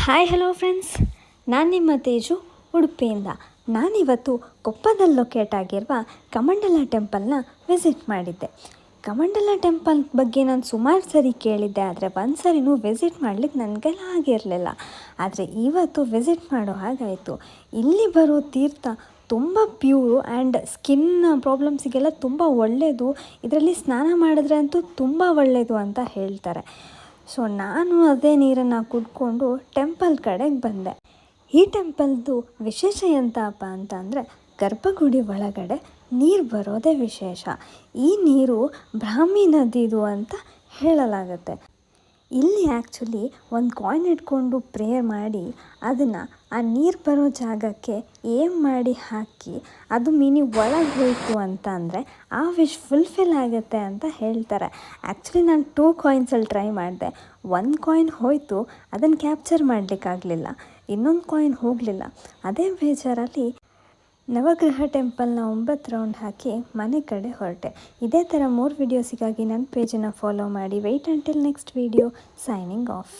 Hi hello friends, ನಾನು ನಿಮ್ಮ ತೇಜು ಉಡುಪಿಯಿಂದ. ನಾನಿವತ್ತು ಕೊಪ್ಪದಲ್ಲಿ ಲೊಕೇಟ್ ಆಗಿರುವ ಕಮಂಡಲ ಟೆಂಪಲ್ನ ವಿಸಿಟ್ ಮಾಡಿದ್ದೆ. ಕಮಂಡಲ ಟೆಂಪಲ್ ಬಗ್ಗೆ ನಾನು ಸುಮಾರು ಸರಿ ಕೇಳಿದ್ದೆ, ಆದರೆ ಒಂದು ಸರಿನೂ ವಿಸಿಟ್ ಮಾಡಲಿಕ್ಕೆ ನನಗೆಲ್ಲ ಆಗಿರಲಿಲ್ಲ. ಆದರೆ ಇವತ್ತು ವಿಸಿಟ್ ಮಾಡೋ ಹಾಗಾಯಿತು. ಇಲ್ಲಿ ಬರೋ ತೀರ್ಥ ತುಂಬ ಪ್ಯೂರು ಆ್ಯಂಡ್ ಸ್ಕಿನ್ ಪ್ರಾಬ್ಲಮ್ಸಿಗೆಲ್ಲ ತುಂಬ ಒಳ್ಳೆಯದು. ಇದರಲ್ಲಿ ಸ್ನಾನ ಮಾಡಿದ್ರೆ ಅಂತೂ ತುಂಬ ಒಳ್ಳೆಯದು ಅಂತ ಹೇಳ್ತಾರೆ. ಸೊ ನಾನು ಅದೇ ನೀರನ್ನು ಕುಡ್ಕೊಂಡು ಟೆಂಪಲ್ ಕಡೆಗೆ ಬಂದೆ. ಈ ಟೆಂಪಲ್ದು ವಿಶೇಷ ಎಂತಪ್ಪ ಅಂತಂದರೆ, ಗರ್ಭಗುಡಿ ಒಳಗಡೆ ನೀರು ಬರೋದೇ ವಿಶೇಷ. ಈ ನೀರು ಬ್ರಾಹ್ಮಿ ನದಿದು ಅಂತ ಹೇಳಲಾಗುತ್ತೆ. ಇಲ್ಲಿ ಆ್ಯಕ್ಚುಲಿ ಒಂದು ಕಾಯಿನ್ ಇಟ್ಕೊಂಡು ಪ್ರೇಯರ್ ಮಾಡಿ ಅದನ್ನು ಆ ನೀರು ಬರೋ ಜಾಗಕ್ಕೆ ಏಮ್ ಮಾಡಿ ಹಾಕಿ ಅದು ಒಳಗೆ ಹೋಯಿತು ಅಂತ ಅಂದರೆ ಆ ವಿಶ್ ಫುಲ್ಫಿಲ್ ಆಗುತ್ತೆ ಅಂತ ಹೇಳ್ತಾರೆ. ಆ್ಯಕ್ಚುಲಿ ನಾನು 2 ಕಾಯಿನ್ಸಲ್ಲಿ ಟ್ರೈ ಮಾಡಿದೆ. 1 ಕಾಯಿನ್ ಹೋಯಿತು, ಅದನ್ನು ಕ್ಯಾಪ್ಚರ್ ಮಾಡಲಿಕ್ಕಾಗಲಿಲ್ಲ. ಇನ್ನೊಂದು ಕಾಯಿನ್ ಹೋಗಲಿಲ್ಲ. ಅದೇ ಬೇಜಾರಲ್ಲಿ ನವಗ್ರಹ ಟೆಂಪಲ್ನ 9 ರೌಂಡ್ ಹಾಕಿ ಮನೆ ಕಡೆ ಹೊರಟೆ. ಇದೇ ಥರ 3 ವೀಡಿಯೋಸಿಗಾಗಿ ನನ್ನ ಪೇಜನ್ನು ಫಾಲೋ ಮಾಡಿ. Wait until next video. Signing of.